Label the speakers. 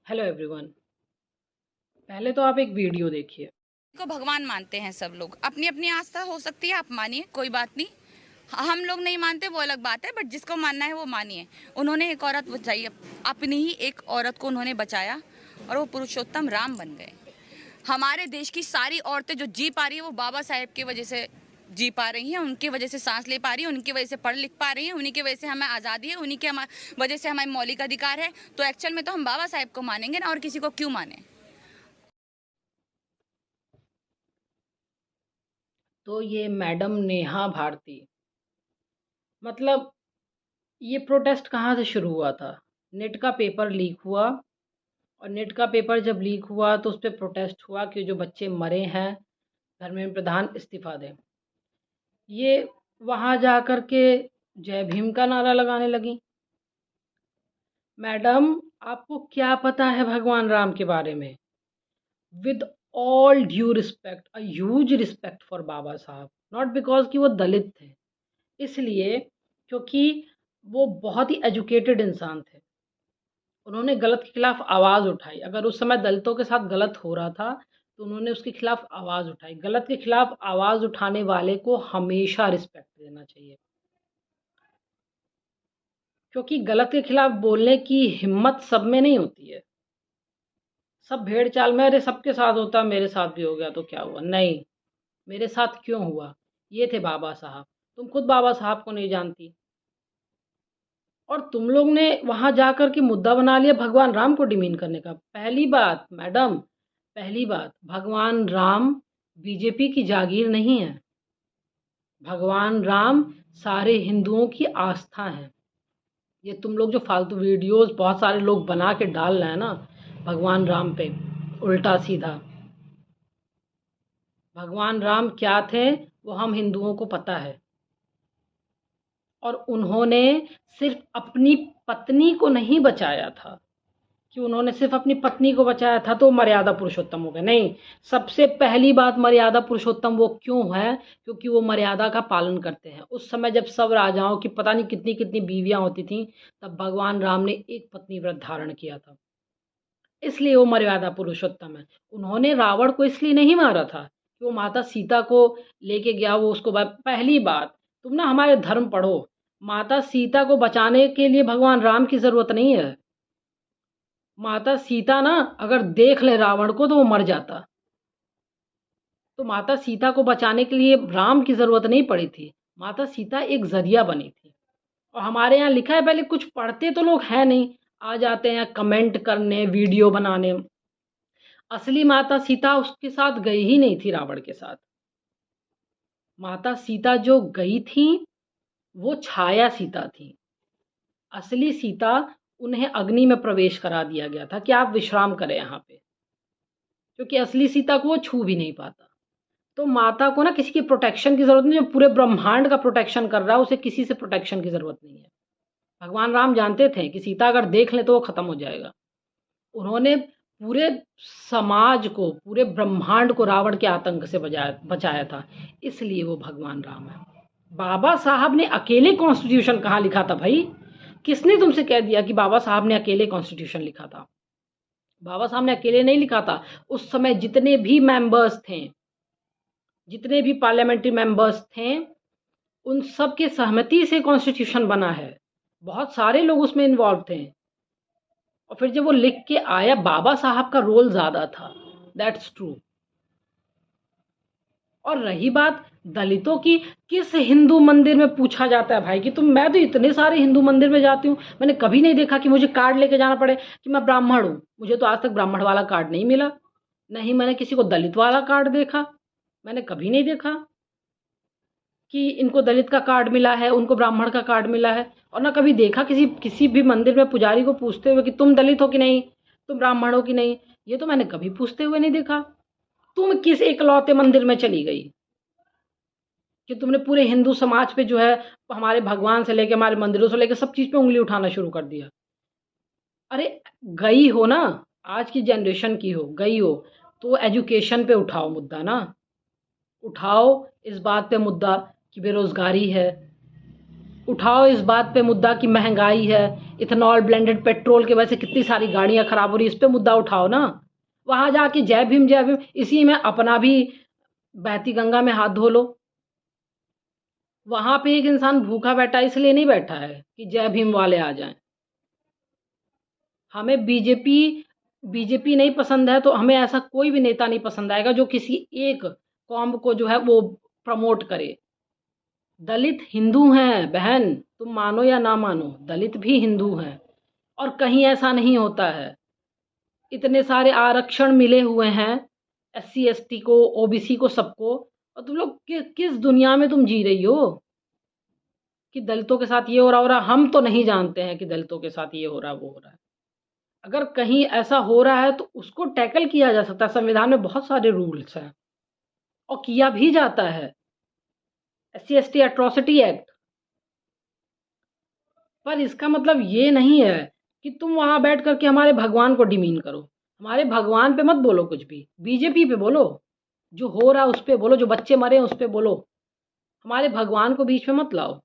Speaker 1: Hello everyone. पहले तो आप एक वीडियो देखिए।
Speaker 2: को भगवान मानते हैं सब लोग। अपनी अपनी आस्था हो सकती है, आप मानिए, कोई बात नहीं। हम लोग नहीं मानते वो अलग बात है, बट जिसको मानना है वो मानिए। उन्होंने एक औरत बचाई, अपनी ही एक औरत को उन्होंने बचाया और वो पुरुषोत्तम राम बन गए। हमारे देश की सारी औरतें जो जी पा रही है वो बाबा साहेब की वजह से जी पा रही हैं। उनकी वजह से सांस ले पा रही है, उनकी वजह से पढ़ लिख पा रही हैं, उन्हीं की वजह से हमें आज़ादी है, उन्हीं की वजह से हमारे मौलिक अधिकार है। तो एक्चुअल में तो हम बाबा साहेब को मानेंगे ना, और किसी को क्यों माने।
Speaker 1: तो ये मैडम नेहा भारती, मतलब ये प्रोटेस्ट कहाँ से शुरू हुआ था? नेट का पेपर लीक हुआ, और नेट का पेपर जब लीक हुआ तो उस पे प्रोटेस्ट हुआ कि जो बच्चे मरे हैं, धर्मेंद्र प्रधान इस्तीफा दें। ये वहाँ जा कर के जय भीम का नारा लगाने लगी। मैडम, आपको क्या पता है भगवान राम के बारे में? With all due respect, a huge respect for Baba Saheb, not because कि वो दलित थे, इसलिए क्योंकि वो बहुत ही एजुकेटेड इंसान थे। उन्होंने गलत के खिलाफ आवाज़ उठाई। अगर उस समय दलितों के साथ गलत हो रहा था तो उन्होंने उसके खिलाफ आवाज़ उठाई। गलत के खिलाफ आवाज़ उठाने वाले को हमेशा रिस्पेक्ट देना चाहिए, क्योंकि गलत के खिलाफ बोलने की हिम्मत सब में नहीं होती है। सब भेड़ चाल में, अरे सबके साथ होता, मेरे साथ भी हो गया तो क्या हुआ? नहीं, मेरे साथ क्यों हुआ? ये थे बाबा साहब। तुम खुद बाबा साहब को नहीं जानती, और तुम लोग ने वहाँ जाकर के मुद्दा बना लिया भगवान राम को डिमीन करने का। पहली बात मैडम, पहली बात, भगवान राम बीजेपी की जागीर नहीं है। भगवान राम सारे हिंदुओं की आस्था है। ये तुम लोग जो फालतू वीडियोस बहुत सारे लोग बना के डाल रहे हैं ना भगवान राम पे, उल्टा सीधा, भगवान राम क्या थे वो हम हिंदुओं को पता है। और उन्होंने सिर्फ अपनी पत्नी को नहीं बचाया था कि उन्होंने सिर्फ अपनी पत्नी को बचाया था तो मर्यादा पुरुषोत्तम हो गए, नहीं। सबसे पहली बात, मर्यादा पुरुषोत्तम वो क्यों है? क्योंकि वो मर्यादा का पालन करते हैं। उस समय जब सब राजाओं की पता नहीं कितनी कितनी बीवियां होती थीं, तब भगवान राम ने एक पत्नी व्रत धारण किया था, इसलिए वो मर्यादा पुरुषोत्तम है। उन्होंने रावण को इसलिए नहीं मारा था कि वो माता सीता को लेके गया, वो उसको पहली बात, तुम ना हमारे धर्म पढ़ो, माता सीता को बचाने के लिए भगवान राम की जरूरत नहीं है। माता सीता ना अगर देख ले रावण को तो वो मर जाता। तो माता सीता को बचाने के लिए राम की जरूरत नहीं पड़ी थी, माता सीता एक जरिया बनी थी। और हमारे यहाँ लिखा है, पहले कुछ पढ़ते तो लोग हैं नहीं, आ जाते हैं कमेंट करने, वीडियो बनाने। असली माता सीता उसके साथ गई ही नहीं थी रावण के साथ। माता सीता जो गई थी वो छाया सीता थी। असली सीता, उन्हें अग्नि में प्रवेश करा दिया गया था कि आप विश्राम करें यहाँ पे, क्योंकि असली सीता को वो छू भी नहीं पाता। तो माता को ना किसी की प्रोटेक्शन की जरूरत नहीं, जो पूरे ब्रह्मांड का प्रोटेक्शन कर रहा है उसे किसी से प्रोटेक्शन की जरूरत नहीं है। भगवान राम जानते थे कि सीता अगर देख ले तो वो खत्म हो जाएगा। उन्होंने पूरे समाज को, पूरे ब्रह्मांड को रावण के आतंक से बचाया था, इसलिए वो भगवान राम है। बाबा साहब ने अकेले कॉन्स्टिट्यूशन कहाँ लिखा था भाई? किसने तुमसे कह दिया कि बाबा साहब ने अकेले कॉन्स्टिट्यूशन लिखा था? बाबा साहब ने अकेले नहीं लिखा था। उस समय जितने भी मेंबर्स थे, जितने भी पार्लियामेंट्री मेंबर्स थे, उन सब के सहमति से कॉन्स्टिट्यूशन बना है। बहुत सारे लोग उसमें इन्वॉल्व थे। और फिर जब वो लिख के आया, बाबा साहब का रोल ज़्यादा था, दैट्स ट्रू। और रही बात दलितों की, किस हिंदू मंदिर में पूछा जाता है भाई कि तुम, मैं तो इतने सारे हिंदू मंदिर में जाती हूँ, मैंने कभी नहीं देखा कि मुझे कार्ड लेके जाना पड़े कि मैं ब्राह्मण हूँ। मुझे तो आज तक ब्राह्मण वाला कार्ड नहीं मिला, नहीं मैंने किसी को दलित वाला कार्ड देखा, मैंने कभी नहीं देखा कि इनको दलित का कार्ड मिला है, उनको ब्राह्मण का कार्ड मिला है। और ना कभी देखा किसी भी मंदिर में पुजारी को पूछते हुए कि तुम दलित हो कि नहीं, तुम ब्राह्मण हो कि नहीं, ये तो मैंने कभी पूछते हुए नहीं देखा। तुम किस इकलौते मंदिर में चली गई कि तुमने पूरे हिंदू समाज पे जो है, हमारे भगवान से लेके हमारे मंदिरों से लेके सब चीज़ पे उंगली उठाना शुरू कर दिया? अरे गई हो ना, आज की जनरेशन की हो, गई हो तो एजुकेशन पे उठाओ मुद्दा ना, उठाओ इस बात पे मुद्दा कि बेरोजगारी है, उठाओ इस बात पे मुद्दा कि महंगाई है, इथेनॉल ब्लेंडेड पेट्रोल की वजह से कितनी सारी गाड़ियां खराब हो रही, इस पे मुद्दा उठाओ ना। वहां जाके जय भीम जय भीम, इसी में अपना भी बहती गंगा में हाथ धो लो। वहां पे एक इंसान भूखा बैठा इसलिए नहीं बैठा है कि जय भीम वाले आ जाएं। हमें बीजेपी नहीं पसंद है तो हमें ऐसा कोई भी नेता नहीं पसंद आएगा जो किसी एक कौम को जो है वो प्रमोट करे। दलित हिंदू हैं बहन, तुम मानो या ना मानो, दलित भी हिंदू हैं। और कहीं ऐसा नहीं होता है। इतने सारे आरक्षण मिले हुए हैं SC ST को, OBC को, सबको, और तुम लोग किस दुनिया में तुम जी रही हो कि दलितों के साथ ये हो रहा। हम तो नहीं जानते हैं कि दलितों के साथ ये हो रहा वो हो रहा है। अगर कहीं ऐसा हो रहा है तो उसको टैकल किया जा सकता है। संविधान में बहुत सारे रूल्स हैं और किया भी जाता है, SC ST एट्रोसिटी एक्ट। पर इसका मतलब ये नहीं है कि तुम वहां बैठ करके हमारे भगवान को डिमीन करो। हमारे भगवान पे मत बोलो कुछ भी, बीजेपी पे बोलो, जो हो रहा है उस पे बोलो, जो बच्चे मरे हैं उस पे बोलो। हमारे भगवान को बीच में मत लाओ।